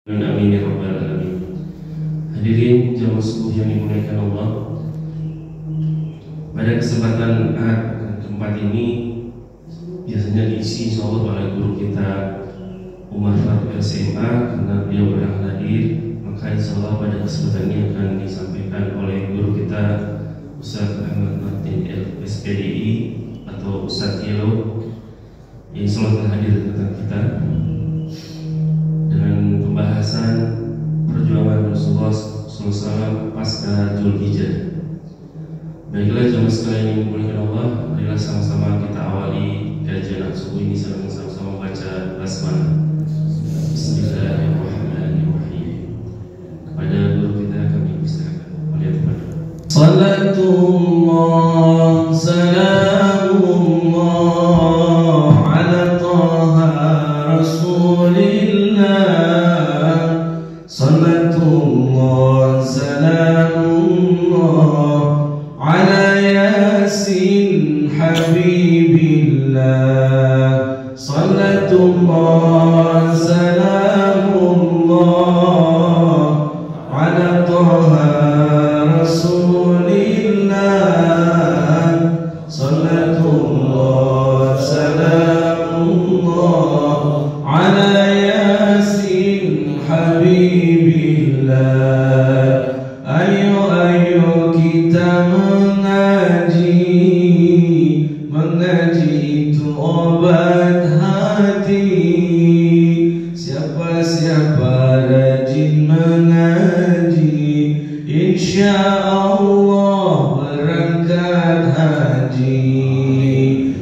Amin ya rabbal alamin. Hadirin jamaah subuh yang dimuliakan Allah, pada kesempatan keempat ini biasanya diisi insyaallah oleh guru kita Umar Faruk SMA, karena beliau berang hadir, maka insyaallah pada kesempatan ini akan disampaikan oleh guru kita Ustaz Ahmad Martin LSPDI atau Ustaz Yelo yang selalu hadir di tengah kita dengan pembahasan perjuangan Rasulullah SAW pasca Dzulhijjah. Baiklah jamaah sekalian yang dimuliakan Allah, marilah sama-sama kita awali kajian subuh ini sama-sama baca basmalah. Bismillahirrahmanirrahim. Kepada guru kita kami persilakan. Salatullah salamullah ala taha rasulillah. Salatullah salamullah ala yasin habibillah. Salatullah salamullah ala taha rasulillah. Salatullah salamullah ala yasin habibillah. Ayo ayo kita mengaji itu obat hati. Siapa rajin mengaji, insya Allah berangkat haji.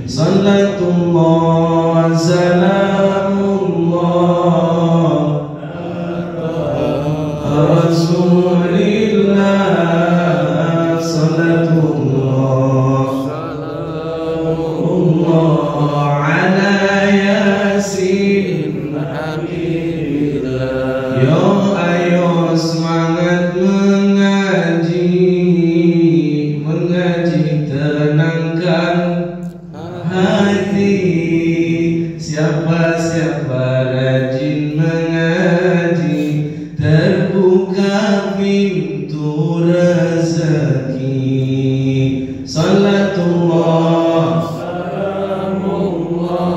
Salatullah salamullah Rasulillah. Salatullah salamullah ala yasin habibillah. Yo ayo semangat mengaji tenangkan hati. Siapa rajin mengaji, terbuka pintu rezeki. Salatullah salamullah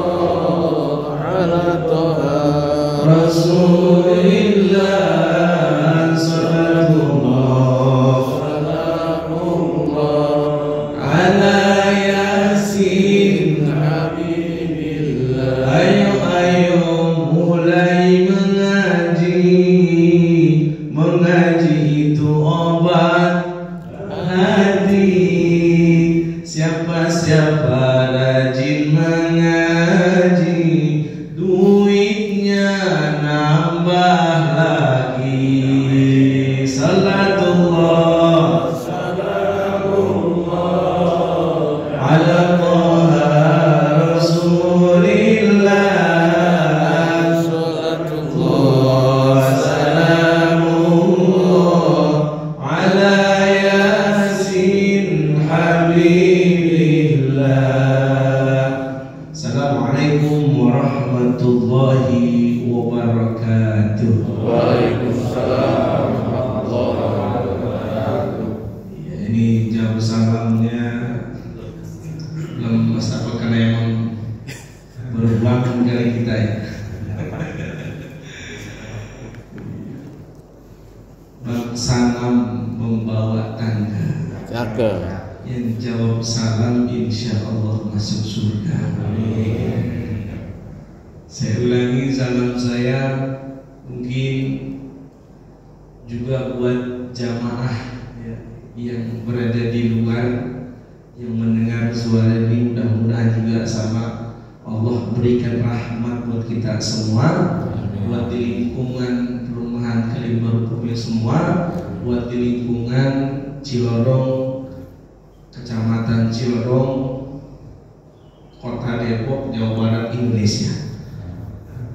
ala taha rasulillah. Salatullah salamullah ala yasin habibillah. Ayo ayo mulai mengaji itu obat hati. Siapa rajin mengaji, duitnya nambah lagi. Salatullah salamullah ala taha rasulillah. Salatullah salamullah ala yasin habibillah. Assalamualaikum warahmatullahi wabarakatuh. Waalaikumsalam warahmatullahi wabarakatuh. Ya, ini jawab salamnya belum masa apa, karena emang berulang kali kita ya. Bab salam membawa tangga. Cakep. Yang jawab salam insya Allah masuk surga. Amin. Saya ulangi salam saya, mungkin juga buat jamaah ya, yang berada di luar, yang mendengar suara ini, mudah-mudahan juga sama Allah berikan rahmat buat kita semua. Buat di lingkungan perumahan Kalibaru semua, buat di lingkungan Cilodong, Kecamatan Cilodong, Kota Depok, Jawa Barat, Indonesia.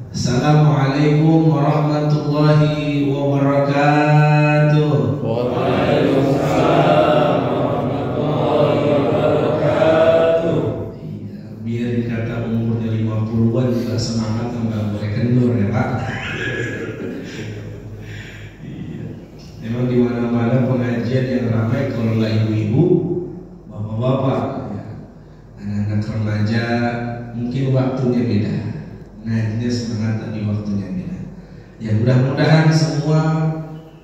Assalamualaikum warahmatullahi wabarakatuh. Waalaikumsalam warahmatullahi wabarakatuh. Iya, biar dikata umurnya 50-an juga semangat, nggak boleh kendur ya Pak. sekolah ibu-ibu, bapak-bapak, ya. Anak-anak remaja mungkin waktunya beda, ngajinya semangat tapi waktunya beda. Ya mudah-mudahan semua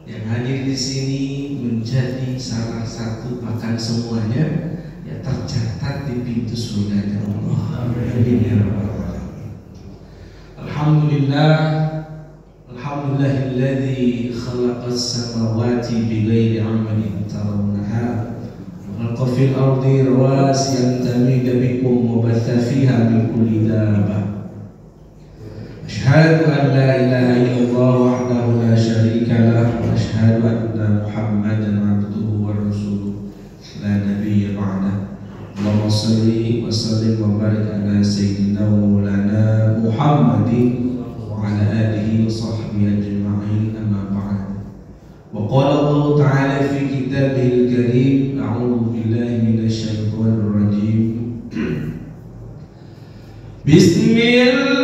yang hadir di sini menjadi salah satu, bahkan semuanya ya tercatat di pintu surganya Allah. Amin ya rabbal alamin. Alhamdulillah, alhamdulillahilladzi khalaqas samawati bighairi 'amalin tarawnaha wa khalaqa fil ardi rawasiya tamida bikum wa batha fiha min kulli dabbah. Asyhadu an la ilaha illallah wahdahu la syarika lah wa asyhadu anna Muhammadan abduhu wa rasuluh la nabiyya ba'dah. Allahumma shalli wa sallim wa barik ala sayyidina wa maulana Muhammadin wa ala alihi wa sahbihi ajma'in, amma ba'd. Wa qala Allah ta'ala fi kitabihil karim, a'udzu billahi minasy syaithanir rajim. Bismillah.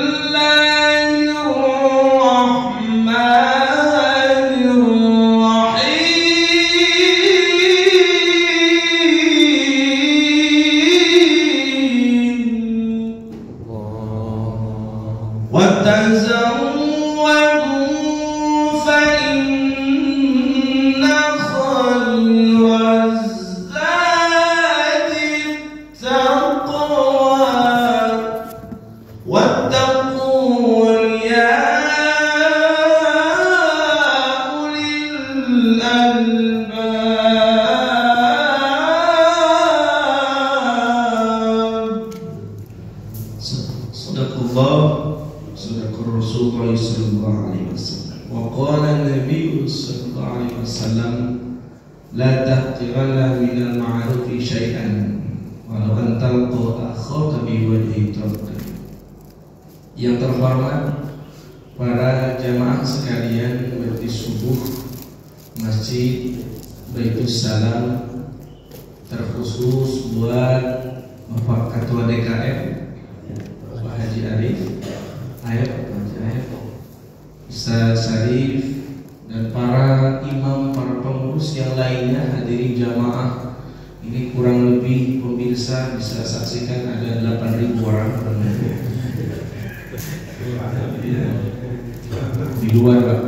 Yang terhormat para jamaah sekalian majlis subuh Masjid Baitus Salam, terkhusus buat Bapak Ketua DKM Pak Haji Arif, Ustaz Sarif, dan para imam, para pengurus yang lainnya, hadirin jamaah. Ini kurang lebih pemirsa bisa saksikan ada 8.000 orang di luar, Pak.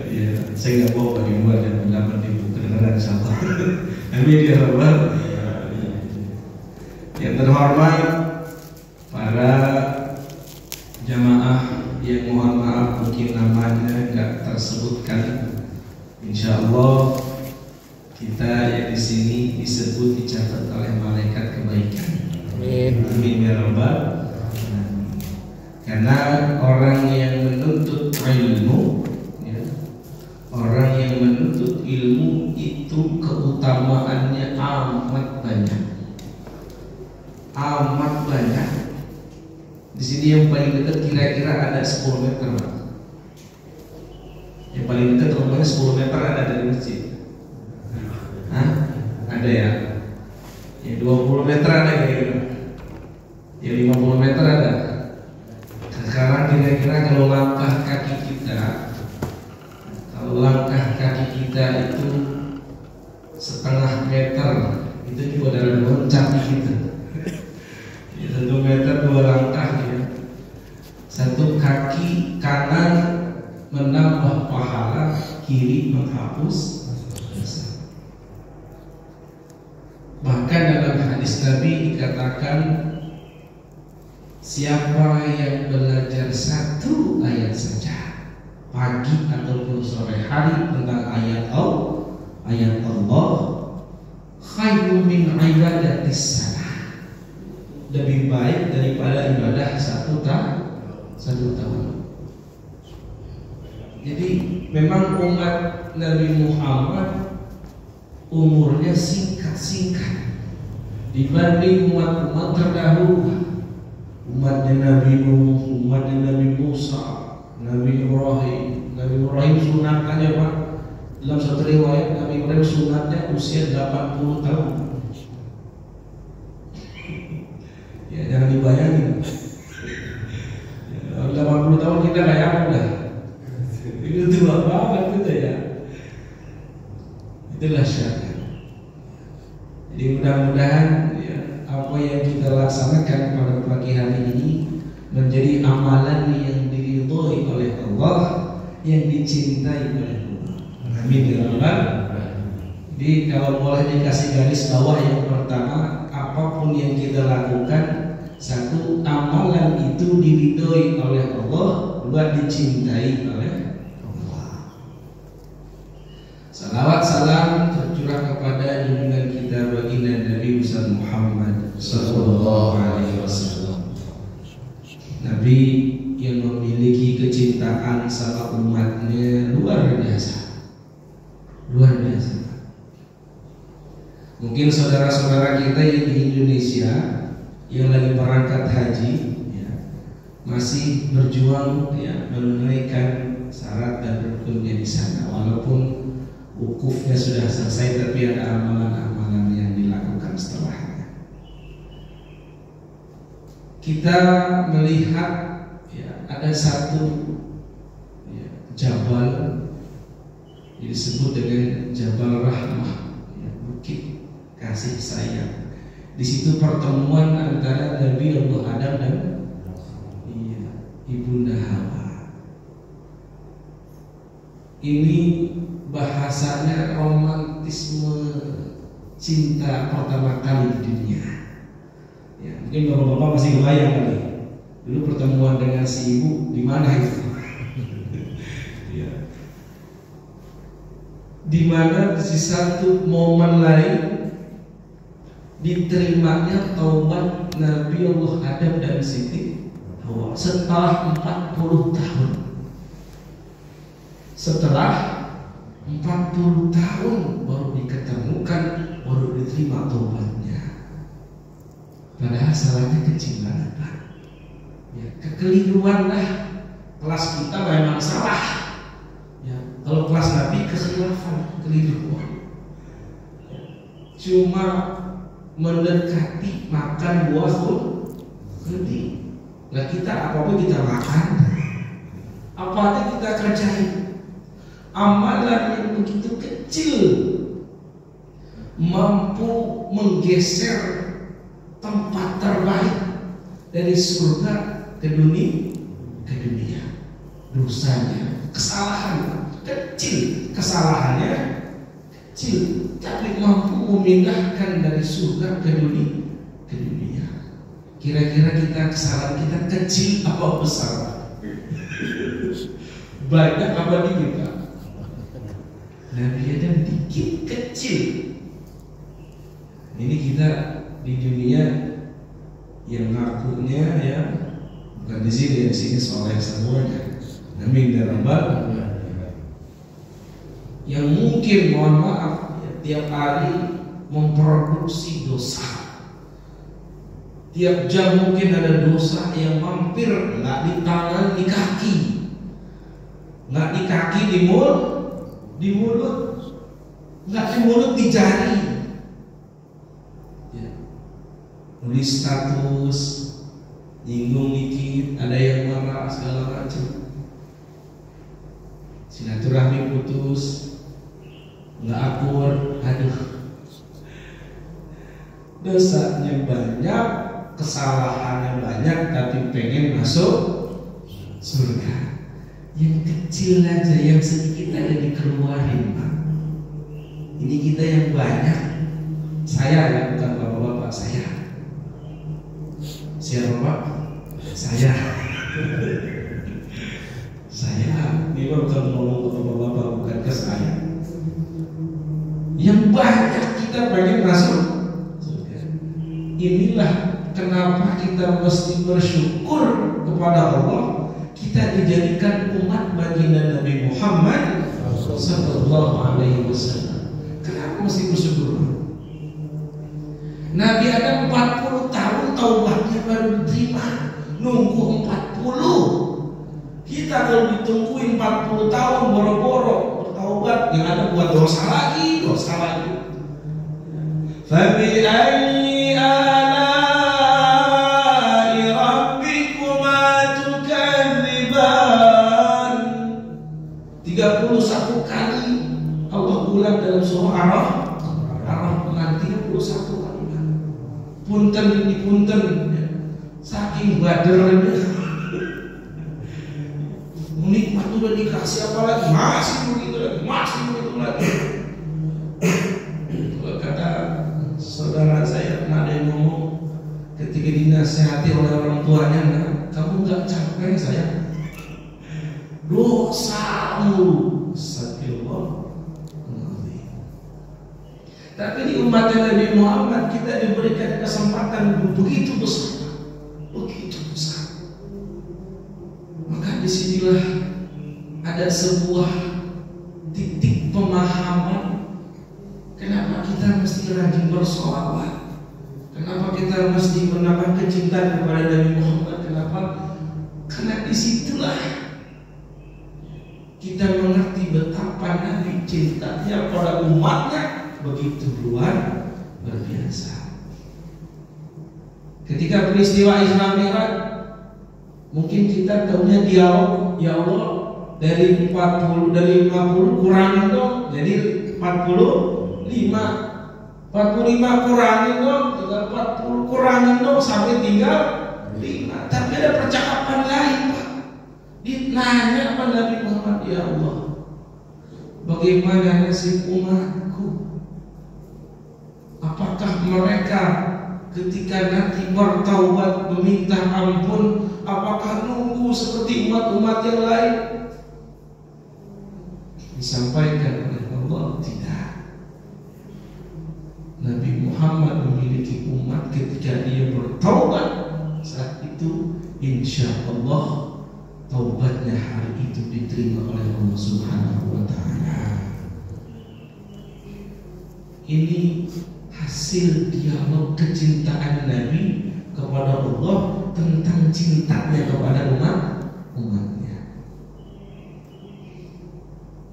Ya, saya nggak bawa di luar dan 8.000 kedengaran sama. Amin ya rabbal. Yang terhormat para jamaah yang mohon maaf mungkin namanya nggak tersebutkan. Insya Allah kita yang di sini disebut, dicatat oleh malaikat kebaikan. Amin ya rabbal. Karena orang yang menuntut ilmu, ya, orang yang menuntut ilmu itu keutamaannya amat banyak, amat banyak. Di sini yang paling dekat kira-kira ada 10 meter. Yang paling dekat rumahnya 10 meter ada dari masjid. Hah? Ada ya? Ya 20 meter ada kira-kira. Ya 50 meter ada. Sekarang kira-kira kalau langkah kaki kita itu setengah meter, itu juga dari loncat kita. Ya, 1 meter 2 langkah ya. 1 kaki kanan menambah pahala, kiri menghapus dosa. Bahkan dalam hadis Nabi dikatakan, siapa yang belajar 1 ayat saja pagi ataupun sore hari tentang ayat Allah, khairun min ibadatis salah, lebih baik daripada ibadah 1 tahun. Jadi memang umat Nabi Muhammad umurnya singkat-singkat dibanding umat-umat terdahulu. Umatnya Nabi Nuh, umatnya Nabi Musa, Nabi Ibrahim. Nabi Ibrahim sunatnya Pak, dalam satu riwayat Nabi Ibrahim sunatnya usia 80 tahun. Ya jangan dibayangin. 80 tahun kita kayak apa dah? Itu tua banget kita ya. Itulah syarat. Jadi mudah-mudahan ya, apa yang kita laksanakan pada pagi hari ini menjadi amalan yang diridhoi oleh Allah, yang dicintai oleh Allah. Amin ya rabbal. Jadi kalau boleh dikasih garis bawah, yang pertama, apapun yang kita lakukan, satu, amalan itu diridhoi oleh Allah, dua, dicintai oleh Allah. Salawat salam tercurah kepada junjungan kita baginda Nabi Muhammad sallallahu alaihi wasallam. Nabi yang memiliki kecintaan sama umatnya luar biasa. Luar biasa. Mungkin saudara-saudara kita yang di Indonesia yang lagi berangkat haji ya, masih berjuang ya, menunaikan syarat dan rukunnya di sana, walaupun wukufnya sudah selesai, tapi ada amalan-amalan yang dilakukan setelahnya. Kita melihat ya, ada satu ya, jabal disebut dengan Jabal Rahmah, ya, bukit kasih sayang. Di situ pertemuan antara Nabi Allah Adam dan Ibunda Hawa. Ini bahasanya romantisme cinta pertama kali di dunia. Ya, mungkin bapak-bapak masih kebayang kali. Dulu pertemuan dengan si ibu di mana itu? Ya. Di mana di satu momen lain diterimanya taubat Nabi Allah Adam dan Siti Hawa setelah 40 tahun. Setelah 40 tahun baru diketemukan, baru diterima taubatnya. Padahal salahnya kecil banget, Pak. Ya, kekeliruan lah. Kelas kita memang salah. Ya, kalau kelas Nabi kekhilafan, keliruan. Ya, cuma mendekati makan buah kurdi. Lah kita apa-apa kita makan, apa aja kita kerjain. Amalan yang begitu kecil mampu menggeser tempat terbaik dari surga ke dunia. Dosanya, kesalahan kecil, kesalahannya kecil, tapi mampu memindahkan dari surga ke dunia. Kira-kira kesalahan kita kecil apa besar? Banyak apa dikit? Nabi Adam dikit, kecil. Ini kita di dunia yang ngakunya ya bukan di sini, di sini soleh semuanya. Amin ya rabbal. Yang mungkin mohon maaf ya, tiap hari memproduksi dosa. Tiap jam mungkin ada dosa yang mampir, nggak di tangan, di kaki, nggak di kaki, di mulut, nggak di mulut, di jari. Ya. Nulis status, nyinggung dikit, ada yang marah segala macam. Silaturahmi putus, nggak akur, aduh. Dosanya banyak, kesalahannya banyak, tapi pengen masuk surga. Yang kecil aja, yang sedikit aja dikeluarin, Pak. Ini kita yang banyak. Saya ya, bukan bapak-bapak, saya. Siapa Pak? Saya. Ini bukan ngomong ke bapak-bapak, bukan ke saya. Yang banyak kita pengen masuk surga. Inilah kenapa kita mesti bersyukur kepada Allah. Kita dijadikan umat baginda Nabi Muhammad sallallahu alaihi wasallam. Kenapa mesti bersyukur? Nabi ada 40 tahun taubatnya baru diterima. Nunggu 40. Kita kalau ditungguin 40 tahun boro-boro bertaubat, yang ada buat dosa lagi. Fabi ayyi 31 kali Allah ulang dalam surah Araf nanti satu kalimat. Punten ini punten, ya. Saking badernya. Nikmat udah dikasih apa lagi? Masih begitu lagi. Kalau kata saudara saya pernah ada yang ngomong ketika dinasihati oleh orang tuanya, nah, kamu nggak capek saya? Dosamu, astagfirullah. Tapi di umat Nabi Muhammad kita diberikan kesempatan begitu besar. Maka disinilah ada sebuah titik pemahaman kenapa kita mesti rajin bersolawat, kenapa kita mesti menambah kecintaan kepada Nabi Muhammad. Kenapa? Karena disitulah kita mengerti betapa Nabi cintanya pada umatnya begitu luar biasa. Ketika peristiwa Isra Mi'raj, mungkin kita tahunya dialog, ya Allah, dari 50 kurangin dong, jadi 45 kurangin dong, tinggal 40 kurangin dong sampai tinggal 5. Tapi ada percakapan lain, Pak. Ditanya apa Nabi Muhammad, ya Allah, bagaimana nasib umatku? Apakah mereka ketika nanti bertaubat meminta ampun, apakah nunggu seperti umat-umat yang lain? Disampaikan oleh Allah, tidak. Nabi Muhammad memiliki umat ketika dia bertaubat, saat itu insya Allah taubatnya hari itu diterima oleh Allah Subhanahu wa Ta'ala. Ini hasil dialog kecintaan Nabi kepada Allah tentang cintanya kepada umatnya.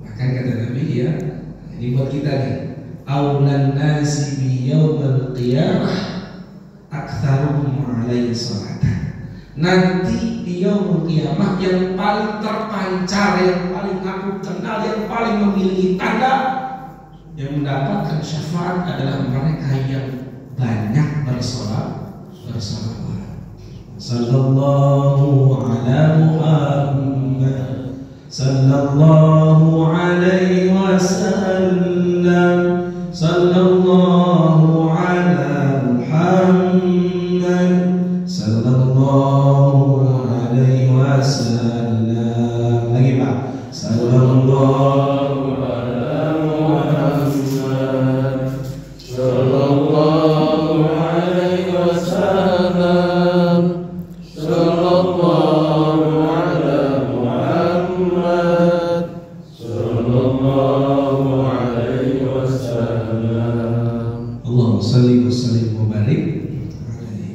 Bahkan kata Nabi, ya, ini buat kita nih, aulan nasi bi yaumil qiyamah aktsaruhum alaihi salatan. Nanti di yaumul qiyamah yang paling terpancar, yang paling aku kenal, yang paling memiliki tanda, yang mendapatkan syafaat adalah mereka yang banyak bersolawat. Sallallahu ala Muhammad, sallallahu alaihi wasallam, sallallahu ala Muhammad, sallallahu alaihi wasallam. Lagi Pak, sallallahu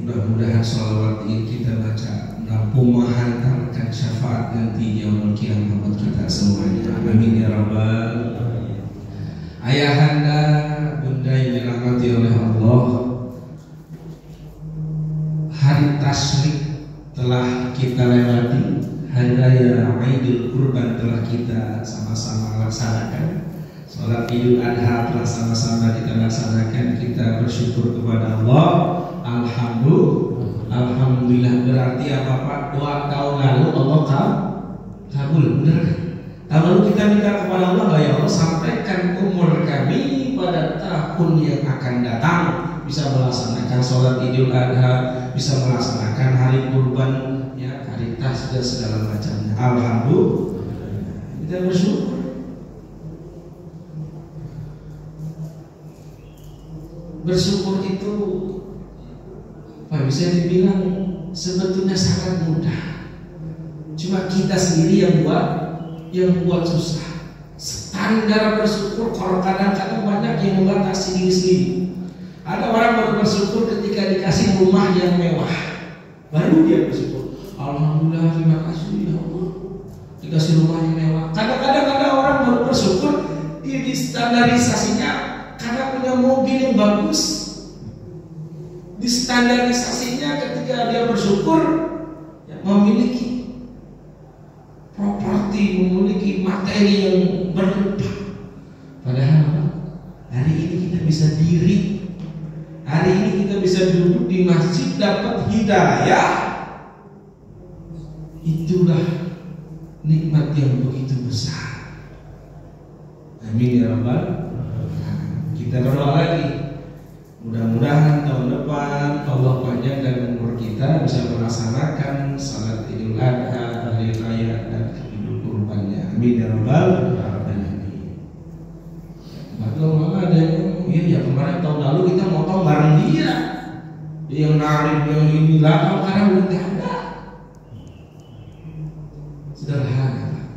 mudah-mudahan sholawat ini kita baca mampu menghantarkan syafaat nanti di yaumul qiyamah buat kita semuanya. Amin ya rabbal. Ayahanda, bunda yang dirahmati oleh Allah, hari tasyrik telah kita lewati, hari raya Idul Kurban telah kita sama-sama laksanakan. Sholat Idul Adha telah sama-sama kita laksanakan. Kita bersyukur kepada Allah. Alhamdulillah. Berarti apa Pak? Doa tahun lalu Allah kabul, benar kan? Tahun lalu kita minta kepada Allah, ya Allah, sampaikan umur kami pada tahun yang akan datang, bisa melaksanakan sholat Idul Adha, bisa melaksanakan hari kurban, ya, hari tas dan segala macamnya. Alhamdulillah. Kita bersyukur. Bersyukur itu bisa dibilang sebetulnya sangat mudah. Cuma kita sendiri yang buat susah. Standar bersyukur kalau kadang-kadang banyak yang membatasi diri sendiri. Ada orang baru bersyukur ketika dikasih rumah yang mewah, baru dia bersyukur. Alhamdulillah, terima kasih ya Allah, dikasih rumah yang mewah. Kadang-kadang ada orang baru bersyukur dia di standarisasinya karena punya mobil yang bagus. Di standarisasinya ketika dia bersyukur, ya, memiliki properti, memiliki materi yang berlimpah. Padahal hari ini kita bisa diri Hari ini kita bisa duduk di masjid dapat hidayah. Itulah nikmat yang begitu besar. Amin ya rabbal alamin. Kita berdoa lagi. Mudah-mudahan tahun depan Allah panjangkan umur kita bisa melaksanakan salat Idul Adha, hari raya dan Idul Kurbannya. Amin ya rabbal alamin. Kalau mama ada yang ngomong, iya ya kemarin tahun lalu kita motong bareng dia. Dia yang narik, yang ini lah, karena udah tidak ada. Sederhana.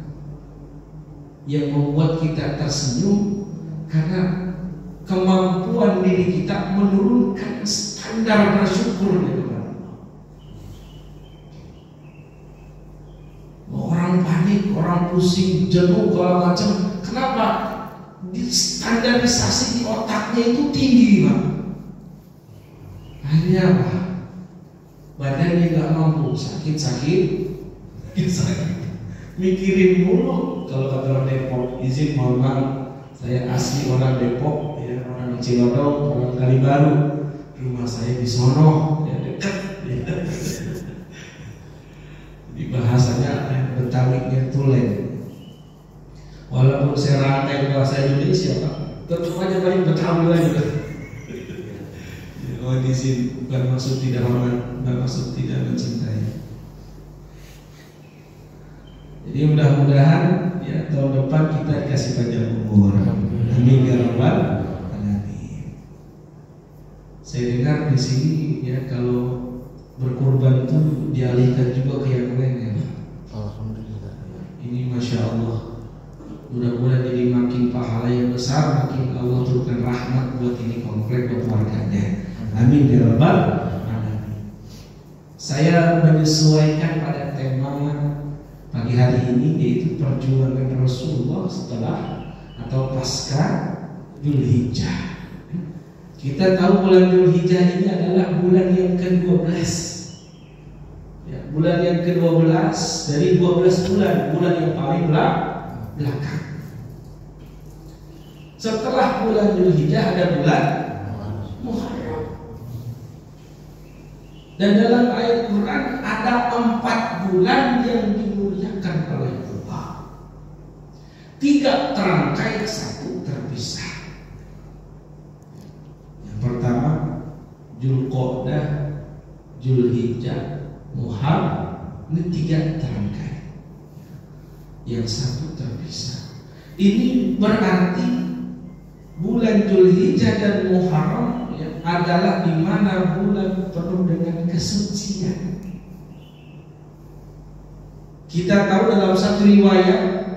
Yang membuat kita tersenyum karena kemampuan diri kita menurunkan standar bersyukur kepada Allah. Orang panik, orang pusing, jenuh, segala macam. Kenapa? Standarisasi di otaknya itu tinggi, Pak. Akhirnya apa? Badannya nggak mampu, sakit. Mikirin mulu. Kalau kata orang Depok, izin mohon maaf, saya asli orang Depok, ya, orang Cilodong, orang Kalibaru. Rumah saya di sono, ya dekat. Ya. Di bahasanya Betawinya Tulen. Walaupun saya rangkai bahasa Indonesia, Pak, tetap aja paling Betawi lagi. Oh, di sini bukan maksud tidak hormat, bukan maksud tidak mencintai. Jadi mudah-mudahan ya tahun depan kita dikasih panjang umur. Amin ya rabbal alamin. Saya dengar di sini ya kalau berkurban itu dialihkan juga ke yang lain ya. Alhamdulillah. Ini masya Allah. Mudah-mudahan jadi makin pahala yang besar, makin Allah turunkan rahmat buat ini komplek buat warganya. Amin ya rabbal alamin. Saya menyesuaikan pada tema pagi hari ini yaitu perjuangan Rasulullah setelah atau pasca Dzulhijjah. Kita tahu bulan Dzulhijjah ini adalah bulan yang ke-12. Ya, bulan yang ke-12 dari 12 bulan yang paling belakang. Setelah bulan Dzulhijjah ada bulan Muharram. Dan dalam ayat Quran ada 4 bulan yang dimuliakan oleh Allah. 3 terangkai, 1 terpisah. Yang pertama Dzulqa'dah, Dzulhijjah, Muharram. Ini 3 terangkai. Yang 1 terpisah. Ini berarti bulan Dzulhijjah dan Muharram adalah di mana bulan penuh dengan kesucian. Kita tahu dalam satu riwayat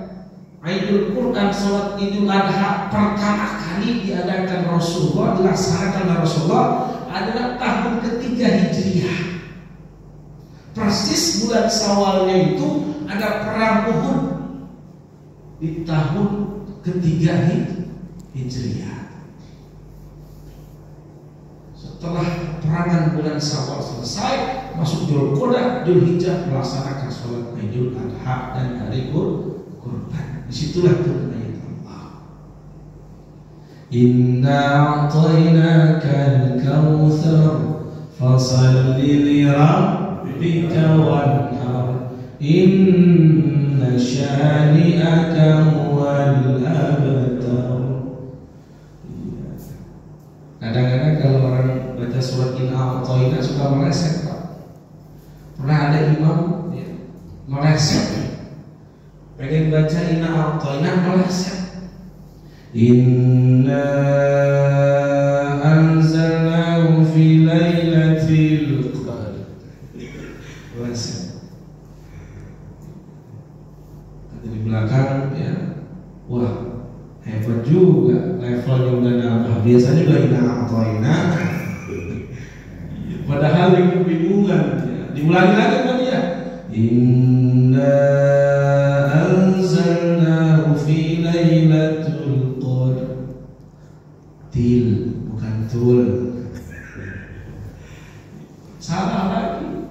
Idul Quran, salat Idul Adha pertama kali diadakan Rasulullah, dilaksanakan oleh Rasulullah adalah tahun ketiga Hijriah. Persis bulan Syawalnya itu ada perang Uhud di tahun ketiga Hijriah. Setelah perangan bulan Syawal selesai, masuk Dzulqa'dah, Dzulhijjah melaksanakan sholat Idul Adha dan hari Kurban. Disitulah turun ayat Allah. Inna a'tainaka al-kautsar fasalli li rabbika wanhar inna syani'aka huwal abtar. Kadang-kadang kalau orang baca surat Inna A'tainaka suka meleset, Pak. Pernah ada imam ya, meleset. Pengen baca Inna A'tainaka meleset. Inna anzalnahu fi lailatul qadr. Meleset. Di belakang ya, wah hebat juga, levelnya udah nambah. Biasanya udah Inna A'tainaka. Padahal yang kebingungan ya. Diulangi lagi kan ya. Inna anzalnahu fi lailatul qadr. Til, bukan tul. Salah lagi.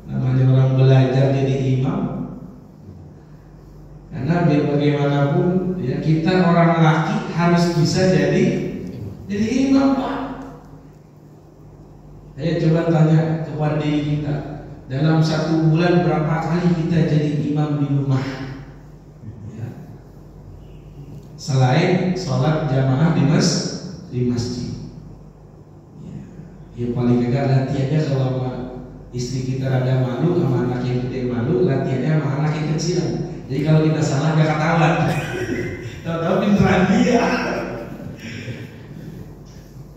Namanya orang belajar jadi imam. Karena biar bagaimanapun ya, kita orang laki harus bisa jadi Jadi imam Pak. Saya coba tanya kepada diri kita, dalam 1 bulan berapa kali kita jadi imam di rumah? Ya. Selain sholat jamaah di masjid. Ya paling enggak latihannya kalau sama istri kita rada malu, sama anak yang gede malu, latihannya sama anak yang kecil. Jadi kalau kita salah gak ketahuan. Tahu-tahu pinteran dia.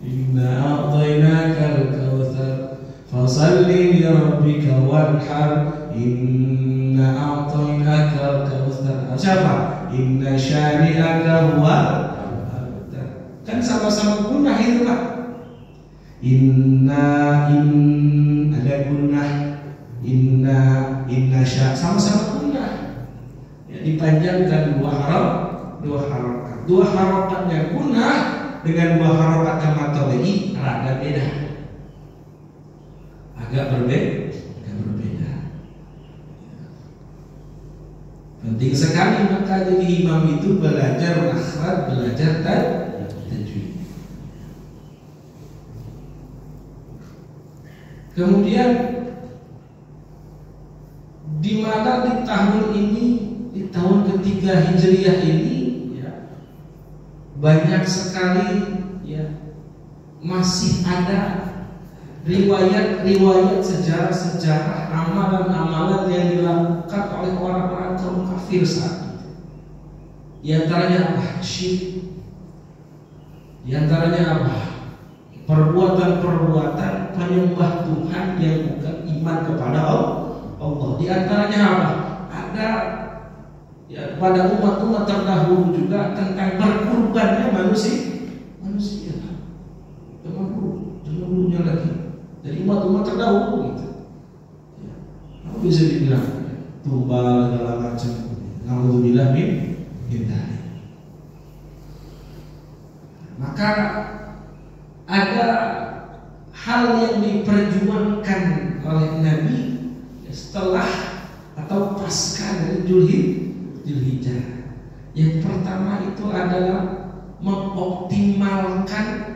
Inna a'tainakal kautsar fasalli li rabbika wanhar. Inna a'tainakal kautsar. Siapa? Inna syani'aka huwal abtar. Kan sama-sama gunnah itu Pak. Ada gunnah. Inna sama-sama gunnah. Ya, dipanjangkan 2 harokat. 2 harokatnya gunnah dengan 2 harokatnya matolehi rada beda. Agak berbeda. Penting sekali maka jadi imam itu belajar akhlak, belajar tajwid. Kemudian di mana di tahun ini, di tahun ketiga Hijriah ini, ya, banyak sekali ya masih ada riwayat-riwayat sejarah-sejarah amalan-amalan yang dilakukan oleh orang-orang kaum kafir saat itu. Di antaranya apa? Syirik. Di antaranya apa? Perbuatan-perbuatan penyembah Tuhan yang bukan iman kepada Allah. Di antaranya apa? Ada ya, pada umat-umat terdahulu juga tentang berkurbannya manusia. Dahulunya lagi. Dari umat-umat terdahulu gitu. Ya. Apa bisa dibilang? Tumbal segala macam. Alhamdulillah min dzalik. Maka ada hal yang diperjuangkan oleh Nabi setelah atau pasca dari Dzulhijjah. Yang pertama itu adalah mengoptimalkan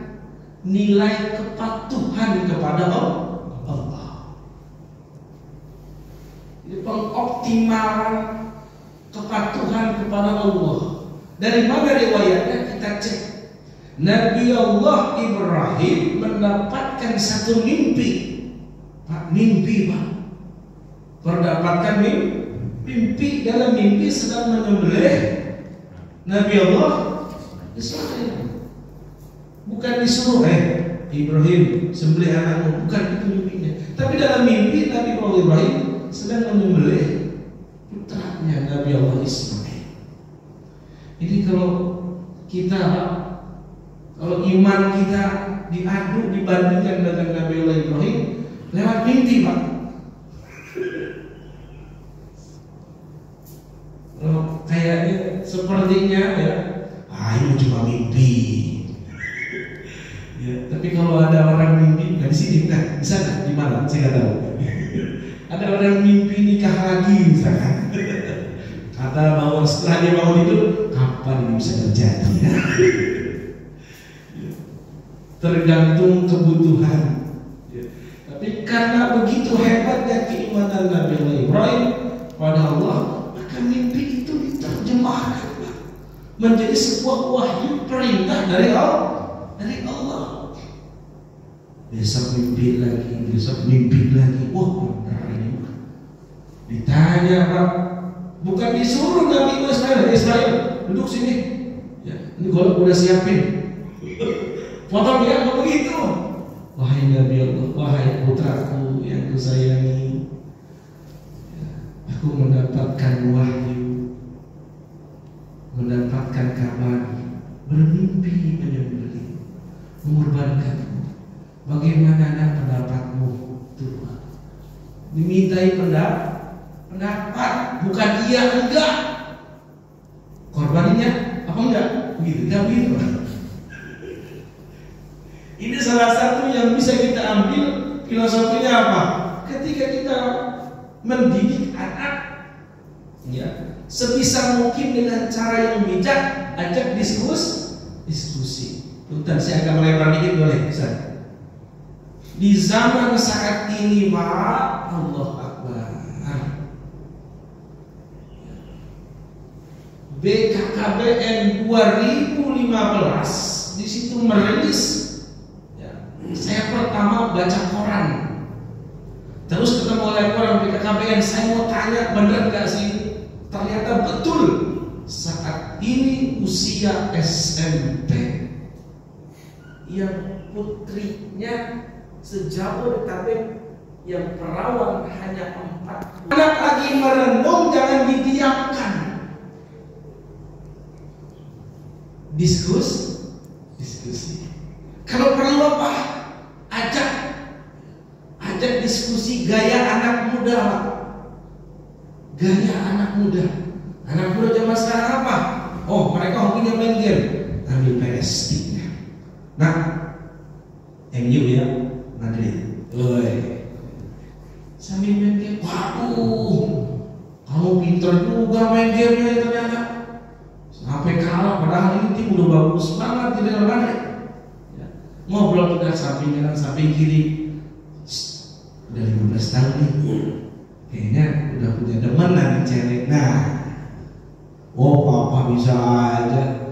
nilai kepatuhan kepada Allah. Jadi pengoptimalan kepatuhan kepada Allah. Dari mana riwayatnya kita cek? Nabi Allah Ibrahim mendapatkan satu mimpi. Pak, mimpi Pak. Mendapatkan mimpi, dalam mimpi sedang menyembelih Nabi Allah Ismail. Bukan disuruh Ibrahim sembelih anakmu, bukan itu mimpinya. Tapi dalam mimpi Nabi Allah Ibrahim sedang menyembelih putranya Nabi Allah Ismail. Ini kalau iman kita diadu dibandingkan dengan Nabi Allah Ibrahim lewat mimpi Pak. Kayaknya sepertinya ya, ini cuma mimpi. Ya, tapi kalau ada orang mimpi di sini bukan, di sana, di mana? Saya nggak tahu. Ada orang mimpi nikah lagi misalkan. Kata bahwa setelah dia bangun itu kapan bisa terjadi? Tergantung kebutuhan. Tapi karena begitu hebatnya keimanan Nabi Ibrahim pada Allah, maka mimpi itu diterjemahkan menjadi sebuah wahyu perintah dari Allah. Besok mimpi lagi. Wah, benar ini. Ditanya Pak, bukan disuruh Nabi Ismail duduk sini. Ya, ini golok udah siapin. Potong dia ngomong begitu. Wahai Nabi Allah, wahai putraku yang kusayangi, aku mendapatkan wahyu, mendapatkan kabar, bermimpi menyembelih, mengorbankanmu. Bagaimana pendapatmu, Tuhan? Dimintai pendapat, bukan iya enggak. Korbannya apa enggak? Begitu, enggak begitu. Ini salah satu yang bisa kita ambil filosofinya apa? Ketika kita mendidik anak, sebisa mungkin dengan cara yang bijak, ajak diskusi. Bentar, saya akan melebar dikit boleh Ustaz? Di zaman saat ini Pak, Allah Akbar, BKKBN 2015 di situ merilis ya, saya pertama baca koran, terus ketemu oleh koran BKKBN, saya mau tanya benar gak sih? Ternyata betul, saat ini usia SMP yang putrinya sejabodetabek yang perawan hanya 4. Anak lagi merenung, jangan didiamkan. Diskusi. Kalau perlu apa? Ajak diskusi gaya anak muda. Gaya anak muda. Anak muda zaman sekarang apa? Oh, mereka hobinya main game. Ambil PS sticknya. Nah, MU ya, Madrid. Oi. Sambil main game. Waduh, kamu pinter juga main gamenya ternyata. Sampai kalah, padahal ini tim udah bagus banget di dalam Madrid. Ya. Ngobrol kita samping kanan, samping kiri. Udah 15 tahun nih. Kayaknya udah punya temenan cewek. Nah, oh papa bisa aja.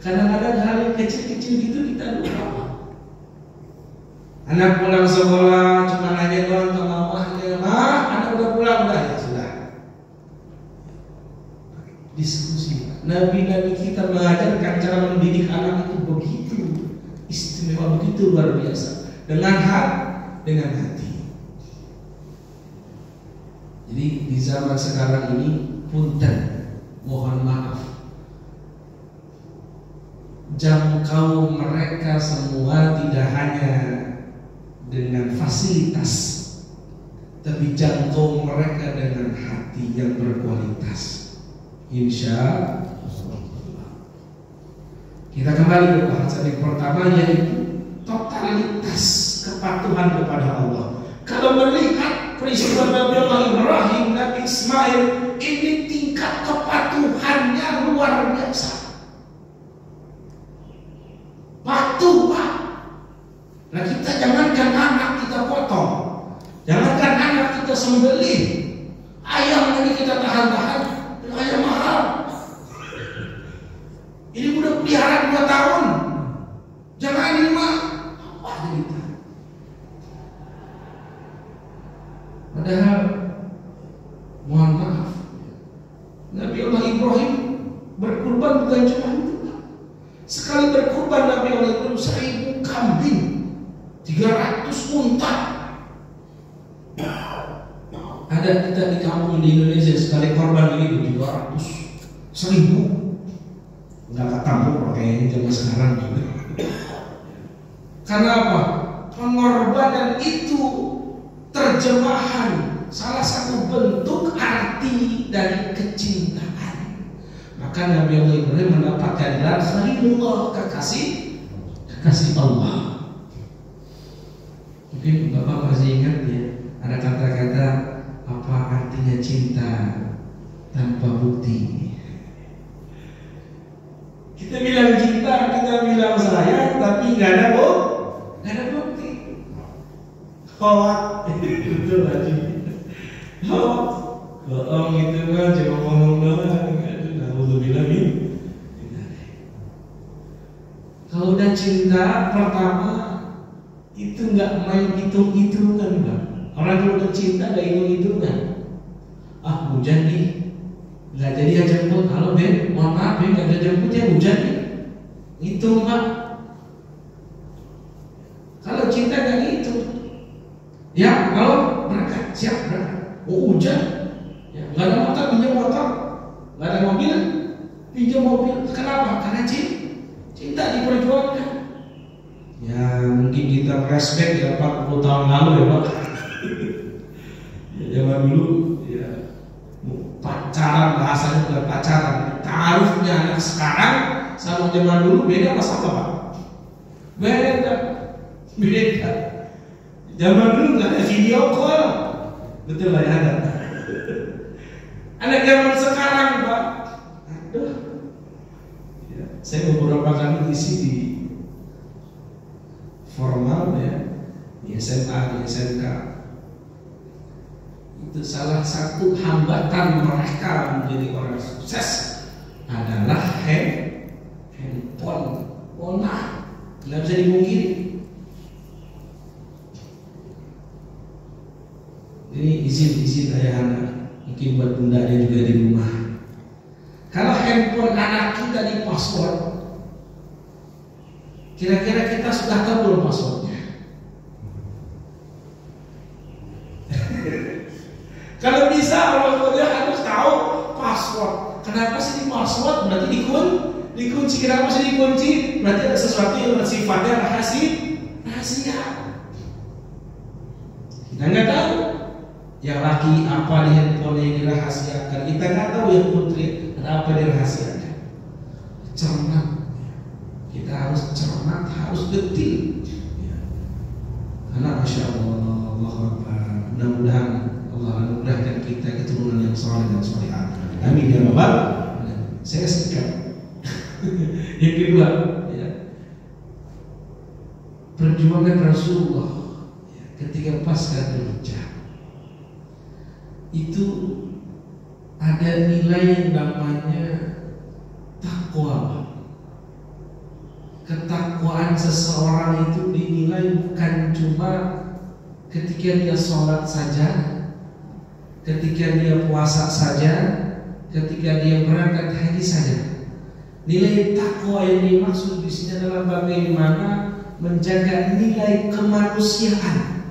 Kadang-kadang hal yang kecil-kecil gitu kita lupa. Anak pulang sekolah cuma nanya doang ke mamahnya, anak udah pulang, udah ya sudah. Diskusi. Nabi-nabi kita mengajarkan cara mendidik anak itu begitu istimewa, begitu luar biasa, dengan hati. Jadi di zaman sekarang ini punten, mohon maaf, jangkau mereka semua tidak hanya dengan fasilitas, tapi jangkau mereka dengan hati yang berkualitas. Insya Allah. Kita kembali ke bahasan yang pertama, yaitu totalitas kepatuhan kepada Allah. Kalau melihat peristiwa Nabi Allah Ibrahim, Nabi Ismail, ini tingkat kepatuhannya luar biasa. Patuh Pak. Nah kita jangankan anak kita potong, jangankan anak kita sembelih, ayam ini kita tahan-tahan, ayam mahal. Ini udah pelihara 2 tahun, jangan ini mah apa cerita. Padahal mohon maaf, Nabi Allah Ibrahim berkurban bukan cuma itu. Sekali berkurban Nabi Allah Ibrahim 1000 kambing, 300 unta. Ada kita di kampung di Indonesia sekali korban begitu 200, 1000. Nggak ketemu kayaknya zaman sekarang juga. Karena apa? Pengorbanan itu terjemahan, salah satu bentuk arti dari kecintaan. Maka Nabi Allah Ibrahim mendapatkan gelar Khalilullah, kekasih Allah. Mungkin Bapak masih ingat ya, ada kata-kata apa artinya cinta tanpa bukti. Kita bilang cinta, kita bilang sayang, tapi nggak ada bukti. Hoak, betul lagi. Hoak, bohong gitu kan, cuma ngomong doang. Alhamdulillah nih. Kalau udah cinta pertama itu nggak main hitung-hitungan Bang. Orang kalau udah cinta nggak hitung-hitungan. Ah hujan nih, nggak jadi ya jemput. Halo Ben, mohon maaf Ben, nggak ada jemput ya, hujan nih. Hitung Pak. Kalau cinta nggak gitu. Ya kalau berangkat siap berangkat. Oh hujan, ya, nggak ada motor pinjam motor, nggak ada mobil pinjam mobil. Kenapa? Karena cinta diperjuangkan. Ya mungkin kita flashback ya 40 tahun lalu ya Pak. Ya, zaman dulu ya pacaran, bahasanya bukan pacaran, taruhnya anak sekarang sama zaman dulu beda apa sama Pak? Beda. Zaman dulu nggak ada video call, betul lah ya ada. Anak zaman sekarang Pak, aduh. Ya, saya beberapa kali isi di SMA, di SMK. Itu salah satu hambatan mereka menjadi orang sukses adalah handphone. Nggak bisa dimungkiri. Ini izin ayahanda, mungkin buat bundanya juga di rumah. Kalau handphone anak kita di password, kira-kira kita sudah tahu belum passwordnya? Kalau bisa orang tuanya harus tahu password. Kenapa sih di password? Berarti dikunci. Kenapa sih dikunci? Berarti ada sesuatu yang sifatnya rahasia. Kita nggak tahu. Yang laki apa di handphone yang dirahasiakan, kita nggak tahu. Yang putri apa dirahasiakan. Cermat. Kita harus cermat, harus detil. Karena masya Allah, mudah-mudahan Allah anugerahkan kita keturunan yang soleh dan solehah. Amin ya Rabbal alamin. Saya sekat. Yang kedua, ya, perjuangan Rasulullah ketika pasca Hijrah itu ada nilai yang namanya takwa. Ketakwaan seseorang itu dinilai bukan cuma ketika dia sholat saja, ketika dia puasa saja, ketika dia berangkat haji saja. Nilai takwa yang dimaksud di sini adalah bagaimana menjaga nilai kemanusiaan.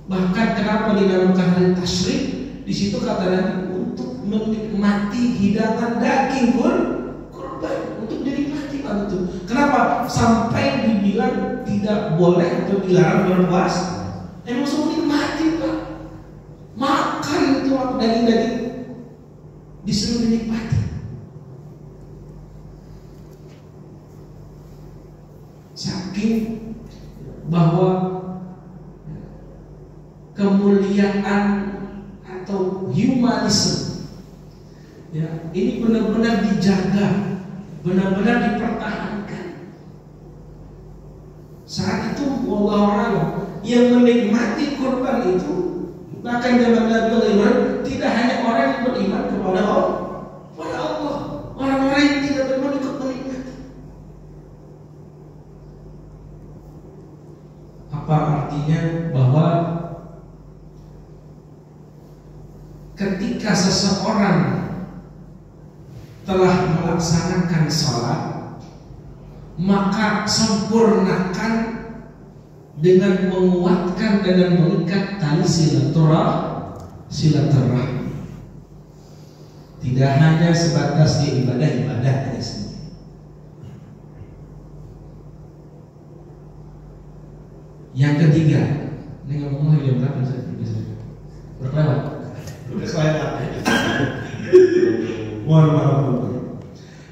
Bahkan kenapa dinamakan hari tasyrik? Di situ kata Nabi untuk menikmati hidangan daging kurban, untuk dinikmati Pak itu. Kenapa sampai dibilang tidak boleh atau dilarang berpuasa? Emang semua dinikmati Pak. Makan itu daging-daging disuruh dinikmati. Saking bahwa kemuliaan atau humanisme, ya, ini benar-benar dijaga, benar-benar dipertahankan. Saat itu Allah yang menikmati kurban itu, bahkan zaman Nabi tidak hanya orang yang beriman kepada Allah, orang-orang yang tidak beriman ikut menikmati. Apa artinya? Bahwa ketika seseorang telah melaksanakan sholat, maka sempurnakan dengan menguatkan, dengan mengikat tali silaturahmi. Tidak hanya sebatas di ibadah-ibadah sendiri. Yang ketiga, ini ngomong lagi jam berapa sih? Berkelewat. Udah kelewat.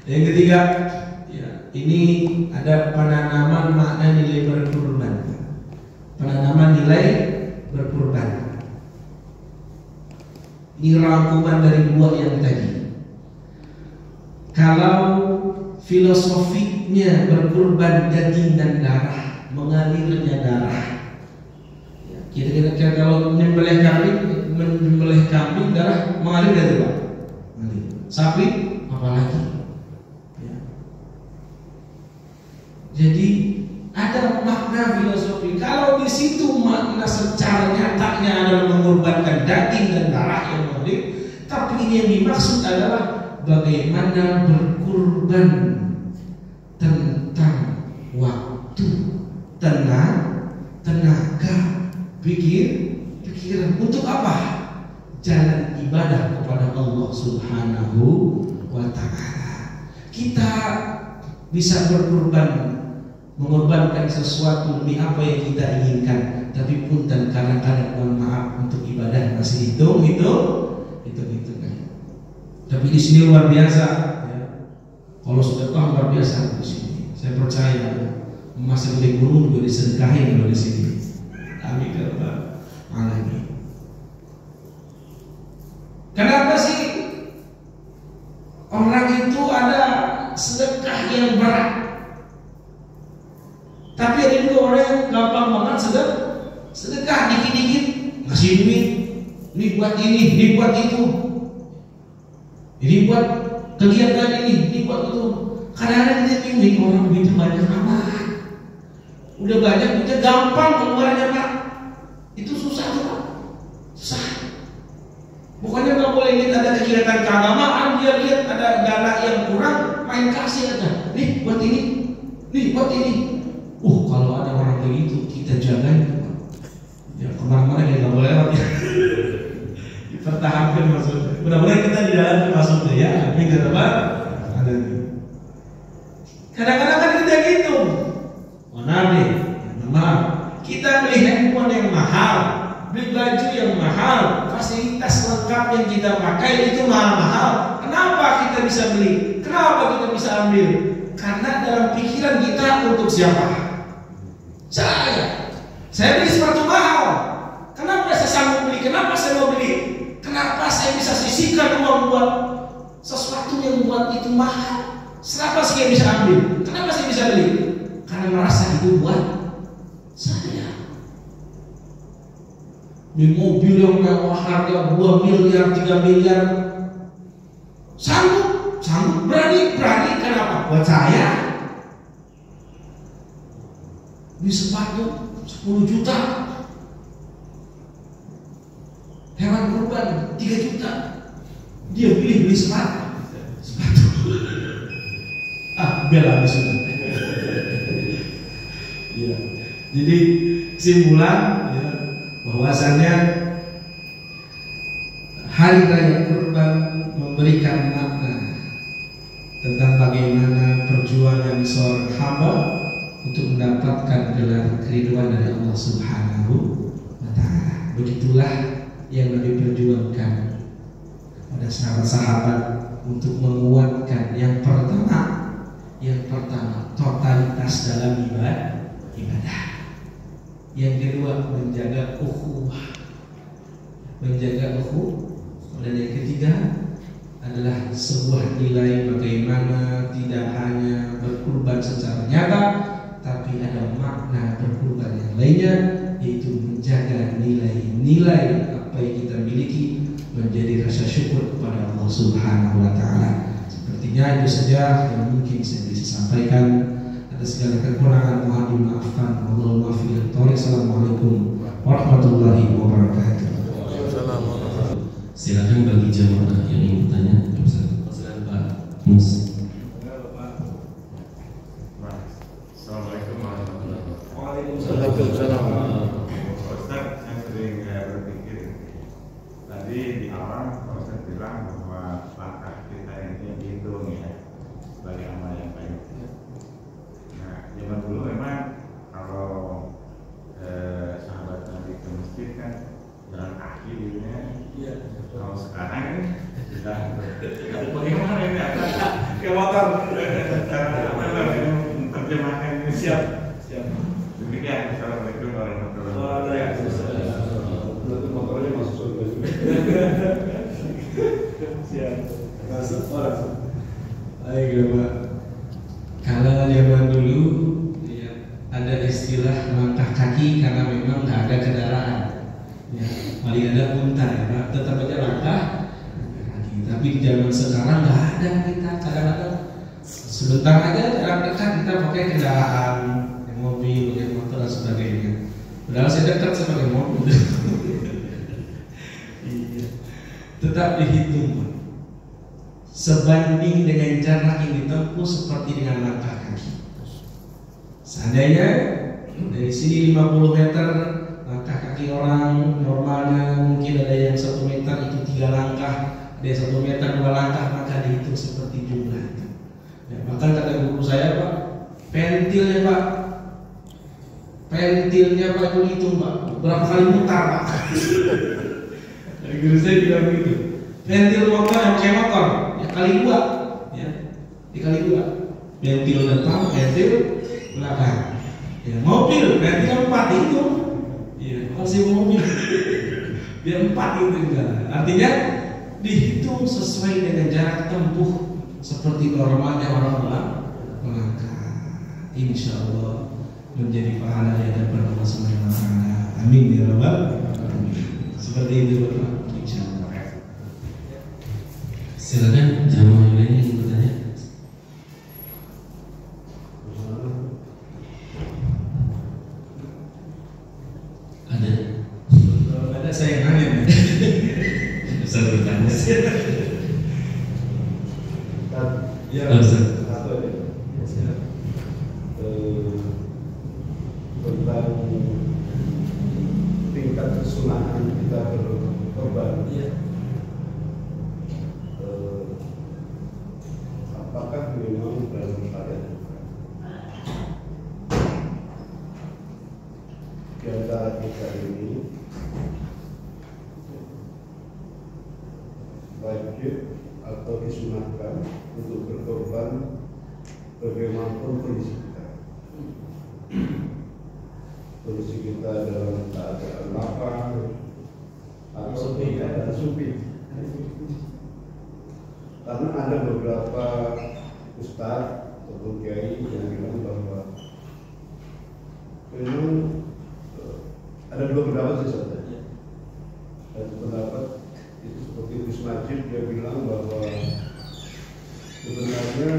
Yang ketiga, ya, ini ada penanaman makna nilai berkurban. Penanaman nilai berkurban. Ini rangkuman dari dua yang tadi. Kalau filosofinya berkurban daging dan darah, mengalirnya darah. Kira-kira kalau menyembelih kambing darah mengalir dari Pak. Sapi apalagi. Ya. Jadi ada makna filosofi. Kalau di situ makna secara nyatanya adalah mengorbankan daging dan darah yang mengalir, tapi ini yang dimaksud adalah bagaimana berkurban tentang waktu, tenaga, pikiran. Untuk apa? Jalan ibadah kepada Allah Subhanahu wa ta'ala. Kita bisa berkurban, mengorbankan sesuatu demi apa yang kita inginkan, tapi pun dan kadang-kadang mohon maaf untuk ibadah masih hitung. Tapi di sini luar biasa. Ya. Kalau sedekah luar biasa di sini. Saya percaya masih lebih gunung juga disedekahin kalau di sini. Amin ya rabbal alamin. Kenapa sih orang itu ada sedekah yang berat, tapi ada juga orang yang gampang banget sedekah dikit-dikit ngasih duit, ini buat ini buat itu, ini buat kegiatan ini buat itu. Kadang-kadang kita bingung orang duitnya banyak amat, udah banyak duitnya gampang keluarnya Pak, itu susah tuh Pak, susah. Pokoknya nggak boleh lihat ada kegiatan keagamaan, dia lihat ada dana yang kurang, main kasih aja. Nih buat ini, nih buat ini. Kalau ada orang begitu kita jagain. Ya kemana-mana kita nggak boleh lewat ya. Dipertahankan maksudnya. Mudah-mudahan kita di dalam maksudnya ya. Amin kata Pak. Ada. Kadang-kadang kan kita gitu. Maaf nih, maaf. Kita beli handphone yang mahal, beli baju yang mahal, fasilitas lengkap yang kita pakai itu mahal-mahal. Kenapa kita bisa beli? Kenapa kita bisa ambil? Karena dalam pikiran kita untuk siapa? Saya beli sepatu mahal. Kenapa saya sanggup beli? Kenapa saya mau beli? Kenapa saya bisa sisihkan uang buat sesuatu yang buat itu mahal? Kenapa saya bisa ambil? Kenapa saya bisa beli? Karena merasa itu buat saya. Di mobil yang mewah harga 2 miliar, 3 miliar, sanggup, berani. Kenapa? Buat saya. Beli sepatu 10 juta, hewan kurban 3 juta, dia beli sepatu. Biar habis sudah. Ya. Jadi kesimpulan ya, bahwasannya hari raya kurban memberikan makna tentang bagaimana perjuangan seorang hamba untuk mendapatkan gelar keriduan dari Allah Subhanahu wa Ta'ala. Begitulah yang Nabi perjuangkan pada sahabat-sahabat untuk menguatkan yang pertama totalitas dalam ibadah. Yang kedua menjaga ukhuwah, dan yang ketiga adalah sebuah nilai bagaimana tidak hanya berkurban secara nyata, tapi ada makna berkurban yang lainnya, yaitu menjaga nilai-nilai apa yang kita miliki, menjadi rasa syukur kepada Allah Subhanahu wa Ta'ala. Sepertinya itu saja yang mungkin saya bisa sampaikan. Atas segala kekurangan mohon dimaafkan. Wallahul muwaffiq. Assalamualaikum warahmatullahi wabarakatuh. Silakan bagi jamaah yang ingin bertanya. Silakan Pak Mus. Assalamualaikum warahmatullahi wabarakatuh. Waalaikumsalam. Ustaz, saya sering berpikir tadi di awal Pak Ustaz bilang bahwa langkah kita ini dihitung ya sebagai amal yang baik. Nah, zaman dulu memang kalau sahabat Nabi ke masjid kan jalan kaki gitu ya. Kalau sekarang ini sudah bagaimana ini ke motor cara terjemahkan ini siap. Demikian. Assalamualaikum warahmatullahi wabarakatuh. Berarti motornya masuk surga juga. Siap. Masuk orang. Baik Pak. Kalau zaman dulu ya, ada istilah langkah kaki karena memang nggak ada kendaraan. Ya, paling ada unta ya Pak. Tetap aja langkah kaki. Tapi di zaman sekarang nggak ada kita. Kadang-kadang sebentar aja jarak dekat kita pakai kendaraan, mobil, motor dan sebagainya. Padahal saya dekat sebagai mobil. Iya. Tetap dihitung Pak. Sebanding dengan jarak yang ditempuh seperti dengan langkah kaki. Seandainya dari sini 50 meter langkah kaki orang normalnya mungkin ada yang 1 meter itu 3 langkah, ada 1 meter 2 langkah, maka dihitung seperti jumlah itu. Ya, bahkan kata guru saya Pak, pentilnya Pak itu dihitung Pak, berapa kali mutar Pak. Dari guru saya bilang begitu. Pentil motor yang pakai motor ya kali 2 ya, dikali 2. Pentil depan, pentil belakang. Ya, mobil pentil 4 itu. Iya, masih mobil. Biar 4 itu enggak. Artinya dihitung sesuai dengan jarak tempuh seperti normalnya orang melangkah. Insya Allah menjadi pahala di hadapan Allah Subhanahu wa taala. Amin ya rabbal alamin. Seperti itu Bapak, insyaallah. Silakan jamaah yang lain yang bertanya. Ada saya yang nanya. Bisa bertanya. Ya, Ustaz. Atau tentang tingkat kesunahan kita berkorban. Apakah memang dalam syariat di antara kita ini wajib atau disunahkan untuk berkorban bagaimanapun kondisi kita. Kondisi kita dalam keadaan lapar atau keadaan sempit. Karena ada beberapa ustaz atau kiai yang bilang bahwa memang ada dua pendapat sih saja. Satu pendapat itu seperti Gus Najib, dia bilang bahwa sebenarnya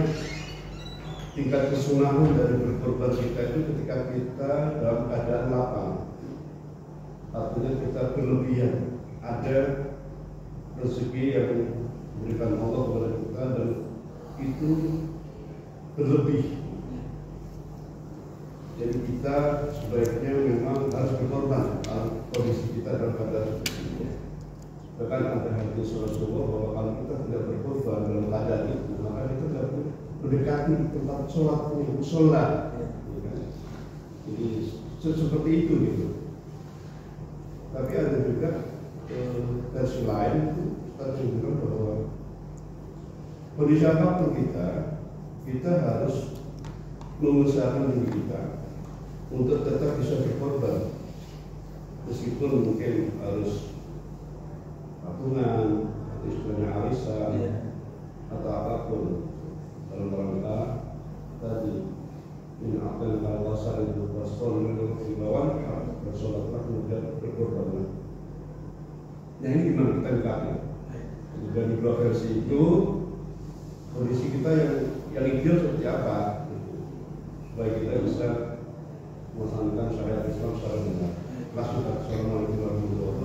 tingkat kesunahan dari berkorban kita itu ketika kita dalam keadaan lapang, artinya kita berlebihan, ada rezeki yang diberikan Allah kepada kita dan itu berlebih. Jadi kita sebaiknya memang harus berkorban dalam kondisi kita dalam keadaan seperti ini. Bahkan ada hadis Rasulullah bahwa kalau kita tidak berkorban dalam keadaan itu, maka kita tidak mendekati tempat sholat musola. Jadi seperti itu gitu. Tapi ada juga versi lain itu kita tunjukkan bahwa kondisi apapun kita harus mengusahakan diri kita untuk tetap bisa berkorban, meskipun mungkin harus patungan atau istilahnya arisan atau apapun dalam rangka tadi ini apa yang kalau wasal itu wasol di bawah bersolatlah kemudian berkorban. Yang ini gimana kita dekatnya? Dan di dua versi itu kondisi kita yang ideal seperti apa? Supaya kita bisa melaksanakan syariat Islam secara benar. Assalamualaikum warahmatullahi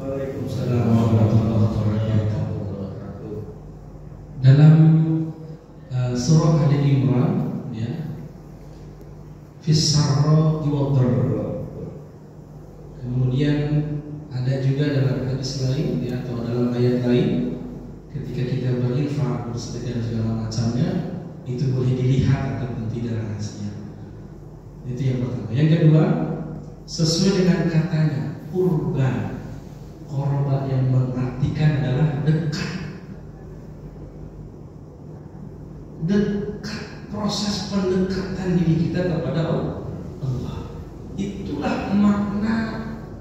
wabarakatuh. Dalam surah Ali Imran, ya, Fisarro Iwadar. Kemudian ada juga dalam hadis lain, ya, atau dalam ayat lain, ketika kita berinfak, bersedekah dan segala macamnya, itu boleh dilihat ataupun tidak rahasia. Itu yang pertama. Yang kedua, sesuai dengan katanya kurban, korban yang mengartikan adalah dekat, proses pendekatan diri kita kepada Allah. Itulah makna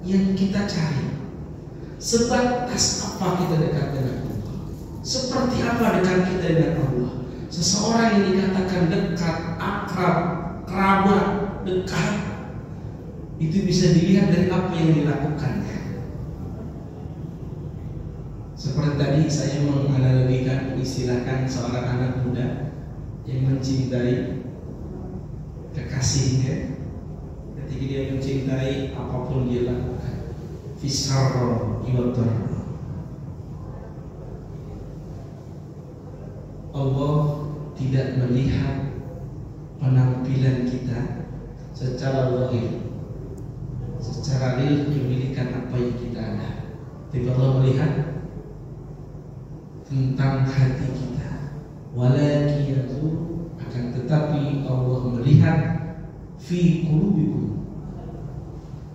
yang kita cari. Sebatas apa kita dekat dengan Allah? Seperti apa dekat kita dengan Allah? Seseorang yang dikatakan dekat, akrab, kerabat, dekat, itu bisa dilihat dari apa yang dilakukannya. Seperti tadi saya menganalogikan, istilahkan seorang anak muda yang mencintai kekasihnya. Ketika dia mencintai, apapun dia lakukan. Fisarro iwatar. Allah tidak melihat penampilan kita secara zahir, secara real kemilikan apa yang kita ada. Tapi Allah melihat tentang hati kita. Walakiyatu, akan tetapi Allah melihat fi qulubikum,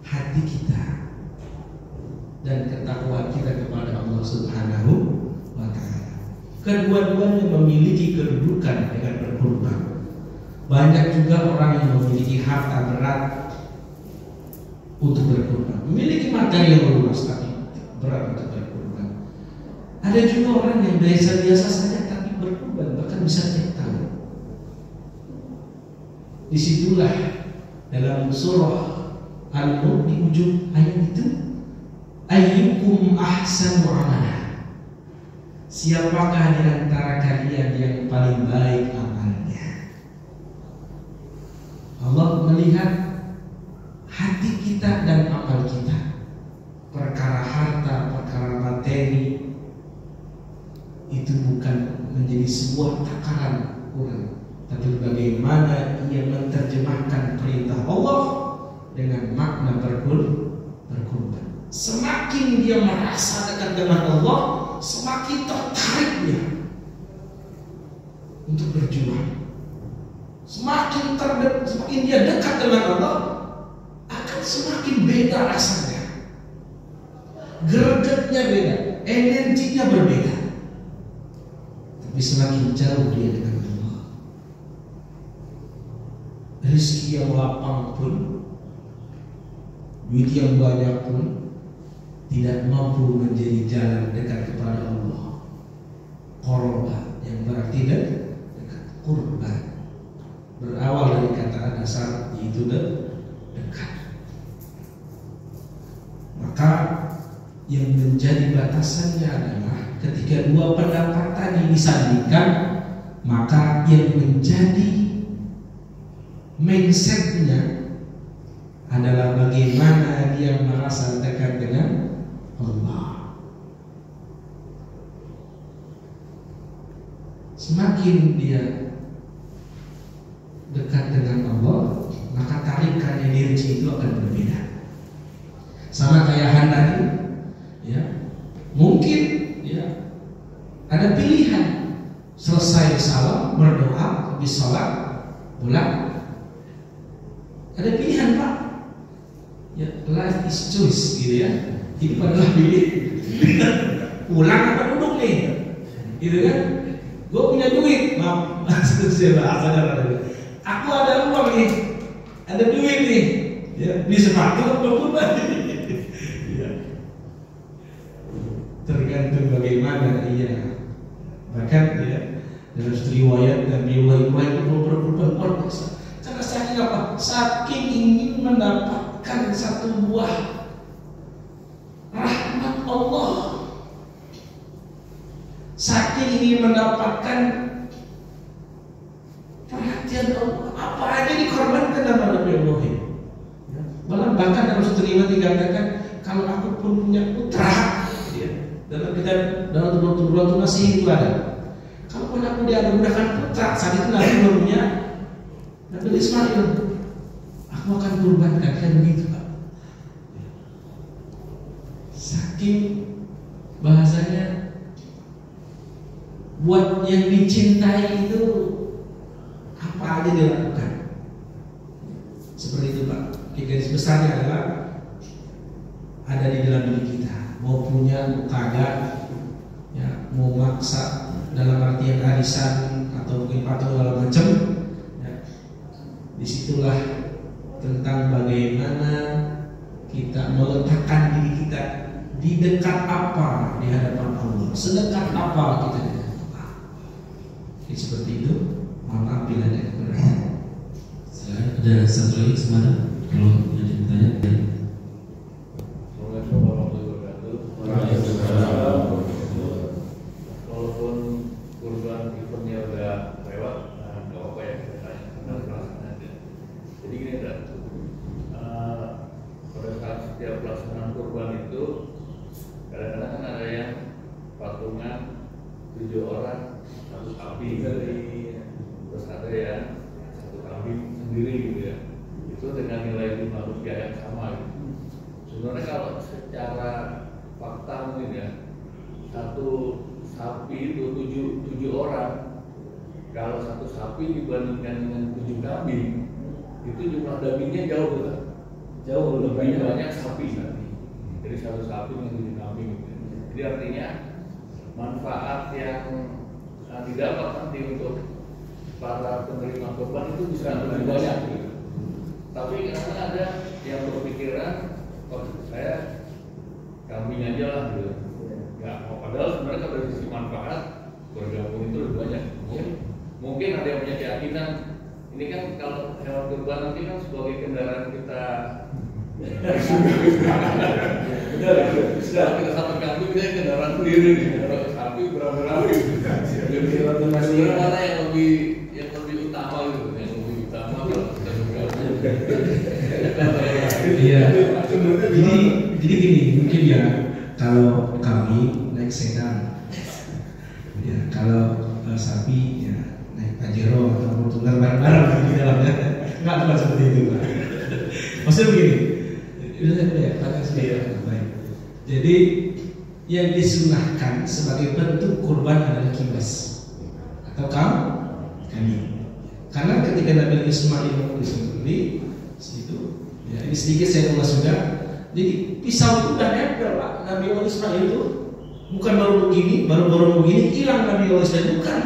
hati kita dan ketakwaan kita kepada Allah Subhanahu wa ta'ala. Kedua-duanya memiliki kedudukan dengan berkorban. Banyak juga orang yang memiliki harta berat untuk berkorban, memiliki materi yang luas tapi berat untuk berkorban. Ada juga orang yang biasa-biasa saja tapi berkorban, bahkan bisa tiap tahun. Disitulah dalam surah Al-Nur di ujung ayat itu, ayyukum ahsanu amala, siapakah di antara kalian yang paling baik amalnya. Allah melihat hati kita dan amal kita. Perkara harta, perkara materi itu bukan menjadi sebuah takaran kurang, tapi bagaimana ia menerjemahkan perintah Allah dengan makna berkorban. Semakin dia merasa dekat dengan Allah, semakin tertarik dia untuk berjuang. Semakin dia dekat dengan Allah, akan semakin beda rasanya. Gregetnya beda, energinya berbeda. Tapi semakin jauh dia dengan Allah, rezeki yang lapang pun, duit yang banyak pun tidak mampu menjadi jalan dekat kepada Allah. Qurba yang berarti dekat, kurban berawal dari kata dasar yaitu dekat. Maka yang menjadi batasannya adalah ketika dua pendapat tadi disandingkan, maka yang menjadi mindsetnya adalah bagaimana dia merasa dekat dengan Allah. Semakin dia dekat dengan Allah, maka tarikan energi itu akan berbeda. Sama kayak Hana tadi, ya, mungkin ya ada pilihan, selesai salam berdoa, habis sholat pulang, ada pilihan Pak. Ya, life is choice gitu ya. Hidup adalah pilih. Pulang apa duduk nih, gitu kan? Gue punya duit, maaf, aku ada uang nih, ada duit nih, ya, beli sepatu belum ya. Tergantung bagaimana ia. Bahkan ya, dalam riwayat dan riwayat itu berkorban biasa. Karena saking apa? Saking ingin mendapatkan satu buah rahmat Allah, saking ingin mendapatkan perhatian Allah, apa aja dikorbankan dalam Nabi Ibrahim. Bahkan dalam satu riwayat dikatakan, kalau aku pun punya putra, dalam kita dalam turun nasi itu ada. Kalaupun aku dianugerahkan putra, saat itu Nabi belum punya Nabi Ismail, aku akan kurbankan, kan begitu Pak. Saking bahasanya buat yang dicintai itu apa aja dilakukan. Seperti itu Pak. Garis besarnya adalah ada di dalam diri kita. Mau punya, mau kagak, ya, mau maksa dalam artian arisan atau mungkin patung segala macam, ya. Disitulah tentang bagaimana kita meletakkan diri kita di dekat apa di hadapan Allah, sedekat apa kita dengan Allah. Jadi seperti itu. Mohon maaf bila ada keberatan. Ada satu lagi kesempatan kalau ada yang bertanya. Assalamualaikum warahmatullahi wabarakatuh. Walaupun kurban eventnya udah lewat, nggak apa-apa ya kita tanya. Jadi gini kan, pada saat setiap pelaksanaan kurban itu kadang-kadang kan ada yang patungan 7 orang 1 sapi, terus ada yang 1 kambing sendiri gitu ya. Itu dengan nilai jumlah rupiah yang sama gitu. Sebenarnya kalau secara fakta mungkin ya, 1 sapi itu 7 orang. Kalau 1 sapi dibandingkan dengan 7 kambing, itu jumlah dagingnya jauh lebih banyak sapi. Jadi 1 sapi dengan 7 kambing gitu. Jadi artinya manfaat yang didapat nanti untuk para penerima kurban itu bisa lebih banyak gitu. Tapi kadang ada yang berpikiran, oh saya kambing aja lah gitu. Ya, padahal sebenarnya kalau dari sisi manfaat bergabung itu lebih banyak. Mungkin ada yang punya keyakinan Ini kan kalau hewan kurban nanti kan sebagai kendaraan kita. Benar, sudah kita satu kambing kita kendaraan sendiri nih, kendaraan sapi berapa-berapa. Jadi masih mana yang lebih utama gitu, yang lebih utama kalau kita Iya. Jadi gini, mungkin ya kalau kami naik sedan, ya kalau sapi ya naik Pajero atau tunggal bareng-bareng di dalamnya, nggak bukan seperti itu, Pak. Maksudnya begini, baik. Jadi yang disunahkan sebagai bentuk kurban adalah kibas atau kambing. Karena ketika Nabi Ismail disembelih situ, ya ini sedikit saya ulas juga. Jadi pisau itu udah nempel, Pak. Nabi Ismail itu bukan baru begini hilang Nabi Ismail, bukan.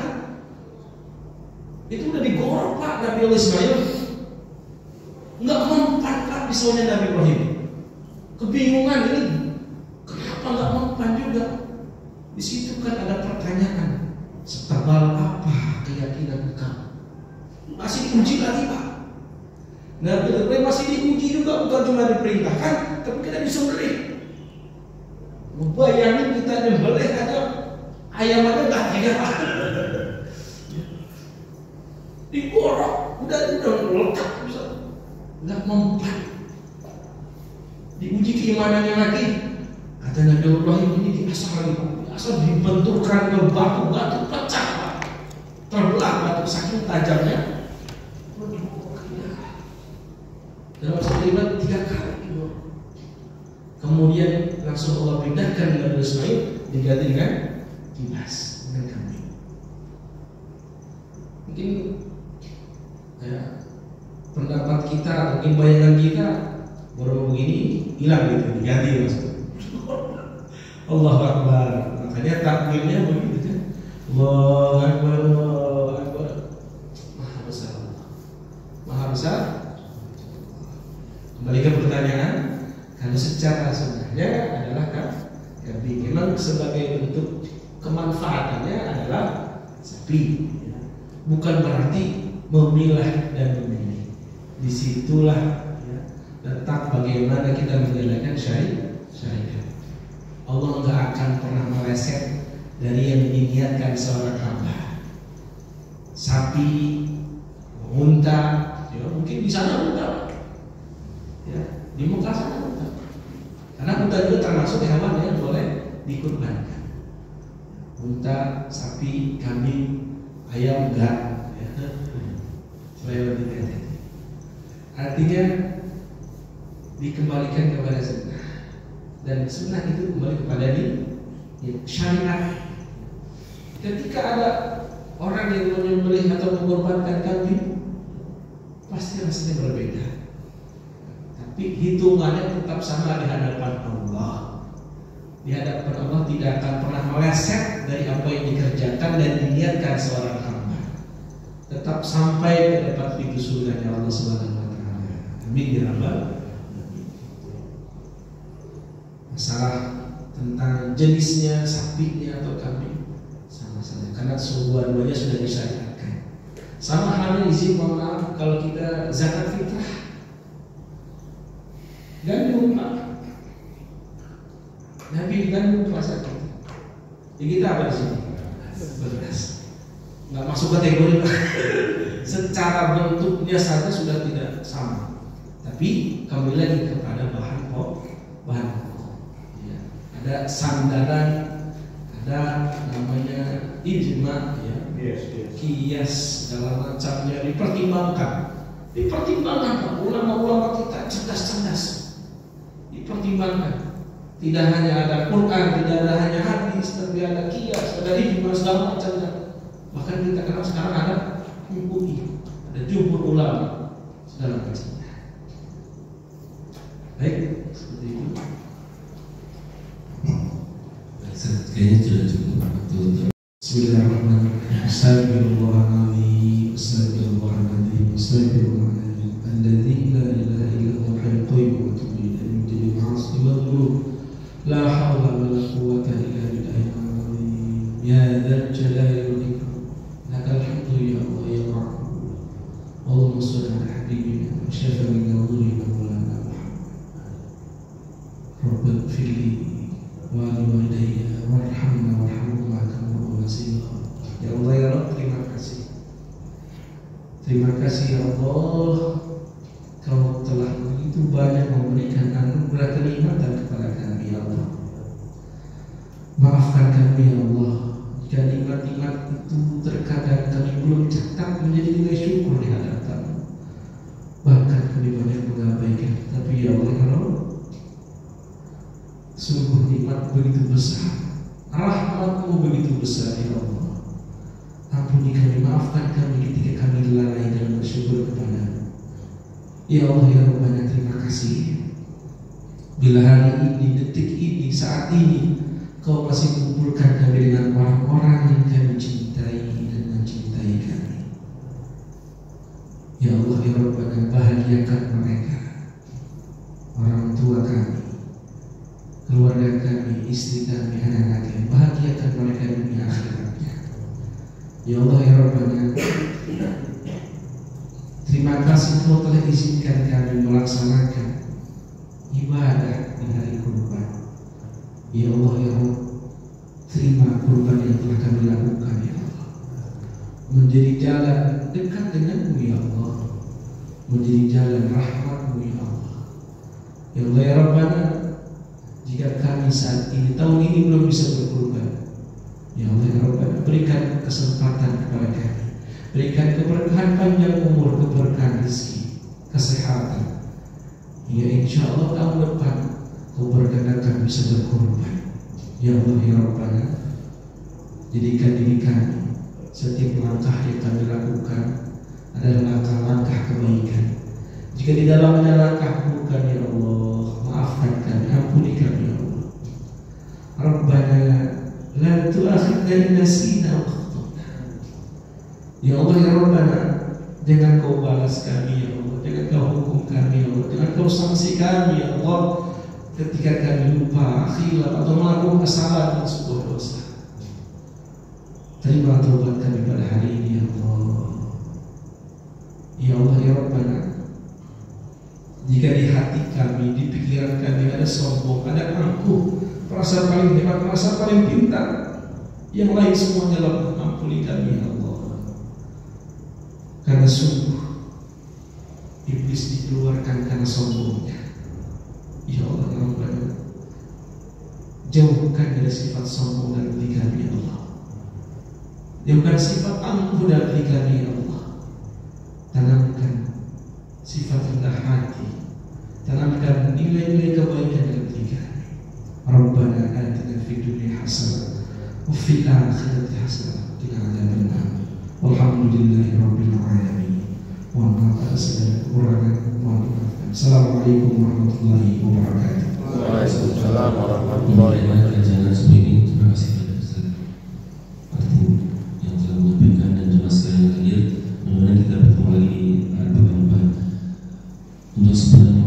Itu udah digorok, Pak. Nabi Ismail nggak mempan, Pak, pisaunya Nabi Ibrahim. Kebingungan ini, kenapa nggak mempan juga? Di situ kan ada pertanyaan, setebal apa keyakinan kamu? Masih diuji lagi, Pak. Nah, masih diuji juga, bukan cuma diperintahkan, tapi kita disembelih. Bayangin kita nyembelih aja, ayam aja nggak tega, Pak. Digorok, udah letak, nggak mempan. Diuji keimanannya lagi. Kata Nabi Ibrahim, ini diasah lagi, Pak. Diasah dibenturkan ke batu pecah, Pak. Terbelah batu saking tajamnya. Dalam satu kalimat 3 kali. Kemudian langsung Allah pindahkan Nabi Ismail diganti dengan kibas, dengan kambing. Mungkin ya, pendapat kita, mungkin bayangan kita baru begini hilang gitu, diganti maksudnya. Allahu Akbar. Makanya takbirnya begitu kan. Allahu Akbar, Allahu Akbar. Maha besar. Maha besar. Kembali ke pertanyaan, kalau secara sebenarnya adalah kambing. Memang sebagai bentuk kemanfaatannya adalah sapi, bukan berarti memilah dan memilih. Disitulah ya, letak bagaimana kita menjalankan syariat. Allah nggak akan pernah meleset dari yang diniatkan seorang hamba. Sapi, unta, ya, mungkin di sana unta. Ya, di Mekah sana unta. Karena unta juga termasuk hewan yang boleh dikurbankan. Unta, sapi, kambing, ayam enggak. Ya. Artinya dikembalikan kepada sunnah, dan sunnah itu kembali kepada syariat. Ketika ada orang yang menyembelih atau mengorbankan kambing, pasti rasanya berbeda. Tapi hitungannya tetap sama di hadapan Allah. Di hadapan Allah tidak akan pernah meleset dari apa yang dikerjakan dan diniatkan seorang hamba. Tetap sampai ke dapat pintu surganya Allah Subhanahu wa taala. Amin ya rabbal alamin. Masalah tentang jenisnya, sapinya atau kambing sama saja, karena dua-duanya sudah disyariatkan. Sama halnya izin mohon maaf kalau kita zakat fitrah. Gandum, Pak. Nabi gandum rasa kita. Jadi kita apa di sini? Beras. Nggak masuk kategori, Pak. Secara bentuknya saja sudah tidak sama. Tapi kembali lagi kepada bahan pokok. Ya. Ada sandaran, ada namanya ijma, ya. Kias segala macamnya dipertimbangkan. Dipertimbangkan, ulama-ulama kita cerdas-cerdas. Dipertimbangkan. Tidak hanya ada Quran, tidak ada hanya hadis, tapi ada kias, ada ijma segala macamnya. Bahkan kita kenal sekarang ada MUI, ada jumhur ulama segala macamnya. Baik, seperti itu. Kayaknya sudah cukup waktu untuk. Bismillahirrahmanirrahim. Astagfirullahaladzim. Astagfirullahaladzim. Astagfirullahaladzim. Alladzi la ilaha illa huwa al-hayyul qayyum wa atubu ilaihi min jami'il ma'asi wal dhunub. La hawla wa la quwwata illa billahil azim. Ya dzal jalali wal ikram. Lakal hamdu ya Allah ya Rabb. Terima kasih ya Allah, Kau telah begitu banyak memberikan anugerah kenikmatan kepada kami ya Allah. Maafkan kami ya Allah jika nikmat-nikmat itu terkadang kami belum catat menjadi nilai syukur di hadapan-Mu. Bahkan kami banyak mengabaikan. Tapi ya Allah, kalau sungguh nikmat begitu besar, rahmat-Mu begitu besar ya Allah. Ampuni kami, maafkan kami ketika kami lalai dalam bersyukur kepada-Mu. Ya Allah ya Rabbana, terima kasih. Bila hari ini, detik ini, saat ini Kau masih mengumpulkan kami dengan orang-orang yang kami cintai dan mencintai kami. Ya Allah ya Rabbana, bahagiakan mereka, orang tua kami, keluarga kami, istri kami, anak-anak kami, bahagiakan mereka dunia akhiratnya. Ya Allah ya Rabbana, terima kasih Kau telah izinkan kami melaksanakan ibadah di hari kurban. Ya Allah ya Rabb, terima kurban yang telah kami lakukan ya Allah, menjadi jalan dekat dengan-Mu ya Allah, menjadi jalan rahmat-Mu ya Allah. Ya Allah ya Rabbana, jika kami saat ini, tahun ini belum bisa berkurban, ya Allah ya Rabbana, berikan kesempatan kepada kami, berikan keberkahan panjang umur, keberkahan rezeki, kesehatan. Ya insya Allah tahun depan Kau berkenan bisa berkorban. Ya Allah ya Rabbana, jadikan diri kami, setiap langkah yang kami lakukan adalah langkah-langkah kebaikan. Jika di dalamnya langkah keburukan ya Allah, maafkan kami, ampuni kami ya Allah. Rabbana la tu'akhidna in nasina wa akhtana. Ya Allah ya Rabbana, jangan Kau balas kami ya Allah, jangan Kau hukum kami ya Allah, jangan Kau sanksi kami ya Allah ketika kami lupa, khilaf atau melakukan kesalahan dan sebuah dosa. Terima taubat kami pada hari ini ya Allah. Ya Allah ya Rabbana, jika di hati kami, di pikiran kami ada sombong, ada angkuh, merasa paling hebat, merasa paling pintar, yang lain semuanya lemah, ampuni kami ya Allah. Karena sungguh iblis dikeluarkan karena sombongnya. Ya Allah ya Rabbana, jauhkan dari sifat sombong dari diri kami ya Allah. Jauhkan sifat angkuh dari diri kami ya Allah. Tanamkan sifat rendah hati, tanamkan nilai-nilai kebaikan dalam diri kami. Rabbana atina fid dunya hasanah wa fil akhirati hasanah wa qina adzabannar. Walhamdulillahi rabbil alamin. Mohon maaf atas segala kekurangan, mohon maaf. Assalamualaikum warahmatullahi wabarakatuh. Waalaikumsalam warahmatullahi wabarakatuh. Jangan seperti ini. Terima kasih kepada Ustaz Arti yang telah menyampaikan dan jemaah sekalian hadir. Mudah-mudahan kita bertemu lagi di hari pekan depan. Untuk sebenarnya